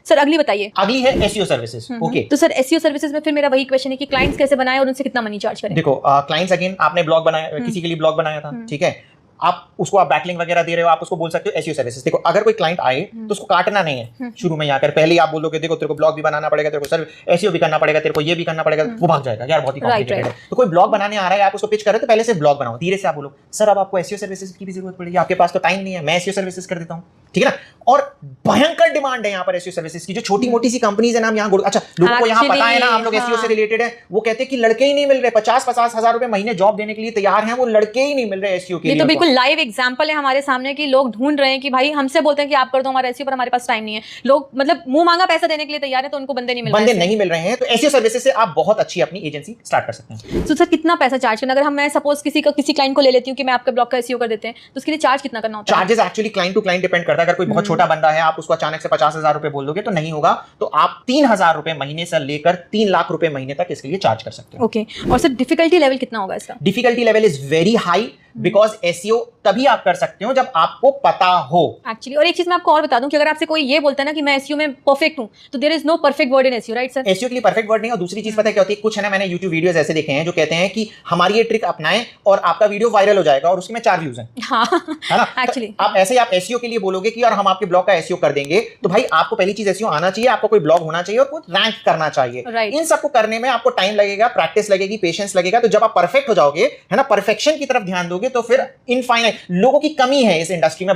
Sir अगली बताइए। अगली है एसईओ सर्विसेज। ओके, तो सर एसईओ सर्विसेज में फिर मेरा वही क्वेश्चन है कि क्लाइंट्स कैसे बनाए और उनसे कितना मनी चार्ज करें? देखो क्लाइंट्स अगेन, आपने ब्लॉग बनाया, किसी के लिए ब्लॉग बनाया था, ठीक है, आप उसको आप बैकलिंक वगैरह दे रहे हो, आप उसको बोल सकते हो एसईओ सर्विसेज। देखो अगर कोई क्लाइंट आए तो उसको काटना नहीं है शुरू में आकर, पहले ही आप बोलोगे देखो तेरे को ब्लॉग भी बनाना पड़ेगा, तेरे को सर एसईओ भी करना पड़ेगा, तेरे को ये भी करना पड़ेगा, वो भाग जाएगा यार बहुत ही कॉम्प्लिकेटेड है। तो कोई ब्लॉग बनाने आ रहा है, आप उसको पिच कर रहे हो तो पहले से ब्लॉग बनाओ, धीरे से आप बोलो सर अब आपको एसईओ सर्विसेज की भी जरूरत पड़ेगी, आपके पास तो टाइम नहीं है, मैं एसईओ सर्विसेज कर देता हूं, ठीक है ना। और भयंकर डिमांड है यहाँ पर एसईओ सर्विसेज की। जो छोटी मोटी सी कंपनीज है ना, हम यहाँ अच्छा लोगों को यहाँ पता है ना, हम लोग एसईओ से रिलेटेड है, वो कहते हैं कि लड़के ही नहीं मिल रहे, 50-50 हजार रुपए महीने जॉब देने के लिए तैयार हैं, वो लड़के ही नहीं मिल रहे एसईओ के लिए। तो बिल्कुल लाइव एग्जांपल है हमारे सामने कि लोग ढूंढ रहे हैं कि भाई हमसे बोलते हैं कि आप कर दो हमारा एसईओ, पर हमारे पास टाइम नहीं है। लोग मतलब मुंह मांगा पैसा देने के लिए तैयार है, तो उनको बंदे नहीं मिल रहे हैं। तो एसईओ सर्विसेज से आप बहुत अच्छी अपनी एजेंसी स्टार्ट कर सकते हैं। तो सर कितना पैसा चार्ज करना? अगर हम मैं सपोज किसी क्लाइंट को ले लेती हूँ कि मैं आपके ब्लॉग का एसईओ कर देते हैं, तो उसके लिए चार्ज कितना करना होता है? Charges actually client to client depend करता है। अगर कोई बहुत छोटा बंदा है, आप उसको अचानक से 50,000 रुपए बोल दोगे तो नहीं होगा, तो आप 3,000 रुपए महीने से लेकर 3 लाख रुपए महीने तक इसके लिए चार्ज कर सकते हैं। ओके, और सर डिफिकल्टी लेवल कितना होगा इसका? Difficulty level is very high, because SEO तभी आप कर सकते हो जब आपको पता हो एक्चुअली। और एक चीज मैं आपको और बता दूं कि अगर आपसे कोई ये बोलता है ना कि मैं एसईओ में परफेक्ट हूं, तो there is no perfect word in SEO, right sir? SEO के लिए परफेक्ट वर्ड नहीं। और दूसरी चीज पता है क्या होती है, कुछ है ना, मैंने YouTube वीडियोस ऐसे देखे हैं जो कहते हैं कि हमारी ये ट्रिक अपनाएं और आपका वीडियो वायरल हो जाएगा, और उसमें 4 व्यूज हैं। हाँ, है ना। एक्चुअली आप ऐसे आप एसईओ के लिए बोलोगे कि यार हम आपके ब्लॉग का एसईओ कर देंगे, तो भाई आपको पहली चीज एसईओ आना चाहिए, आपको कोई ब्लॉग होना चाहिए और कुछ रैंक करना चाहिए। Right. इन सबको करने में आपको टाइम लगेगा, प्रैक्टिस लगेगी, पेशेंस लगेगा। तो जब आप परफेक्ट हो जाओगे, है ना, परफेक्शन की तरफ ध्यान दोगे, तो फिर इनफाइनाइट लोगों की कमी है इस इंडस्ट्री में।